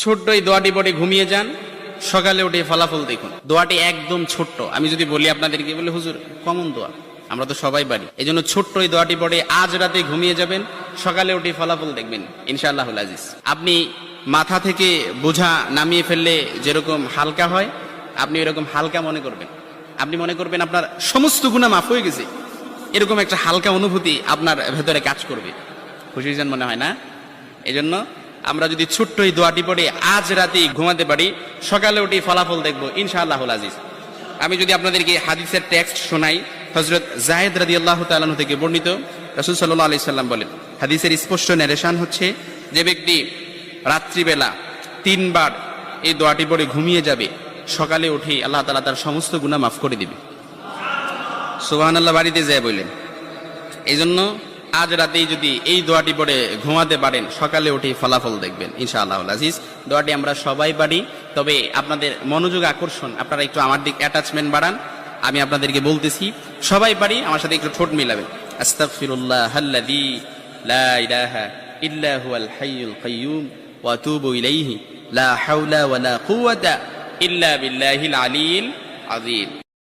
ছোট্ট এই দোয়াটি পড়ে ঘুমিয়ে যান, সকালে উঠে ফলাফল দেখুন। দোয়াটি একদম ছোট্ট, আমি যদি বলি আপনাদেরকে, বলে হুজুর কমন দোয়া, আমরা তো সবাই পারি। এই জন্য ছোট্ট এই দোয়াটি পড়ে আজ রাতে ঘুমিয়ে যাবেন, সকালে উঠে ফলাফল দেখবেন ইনশাআল্লাহুল আজিজ। আপনি মাথা থেকে বোঝা নামিয়ে ফেললে যেরকম হালকা হয়, আপনি এরকম হালকা মনে করবেন। আপনি মনে করবেন আপনার সমস্ত গুনাহ মাফ হয়ে গেছে, এরকম একটা হালকা অনুভূতি আপনার ভেতরে কাজ করবে। খুশি হয়েছেন মনে হয় না? এজন্য আমরা যদি ছোট্ট এই দোয়াটি পড়ে আজ রাতে ঘুমাতে পারি, সকালে উঠে ফলাফল দেখবো ইনশাআল্লাহুল আজিজ। আমি যদি আপনাদেরকে হাদিসের টেক্সট শোনাই, হযরত যায়েদ রাদিয়াল্লাহু তাআলা আনহু থেকে বর্ণিত, রাসূল সাল্লাল্লাহু আলাইহি সাল্লাম বলেন, হাদিসের স্পষ্ট ন্যারেশন হচ্ছে, যে ব্যক্তি রাত্রিবেলা 3 বার এই দোয়াটি পড়ে ঘুমিয়ে যাবে, সকালে উঠে আল্লাহ তাআলা তার সমস্ত গুনাহ মাফ করে দিবে। সুবহানাল্লাহ বাড়িতে যায় বললেন। এই জন্য আজ রাতেই যদি এই দোয়াটি পড়ে ঘুমাতে পারেন, সকালে উঠে ফলাফল দেখবেন ইনশাআল্লাহুল আজিজ। দোয়াটি আমরা সবাই পারি, তবে আপনাদের মনোযোগ আকর্ষণ, আপনারা একটু আমার দিক অ্যাটাচমেন্ট বাড়ান। আমি আপনাদেরকে বলতেছি, সবাই পারি, আমার সাথে একটু ঠোঁট মিলাবেন। আস্তাগফিরুল্লাহাল্লাযী লা ইলাহা ইল্লা হুয়াল হাইয়ুল কাইয়্যুম ওয়া আতুবু ইলাইহি লা হাওলা ওয়ালা কুওয়াতা ইল্লা বিল্লাহিল আলিয়্যিল আযীম।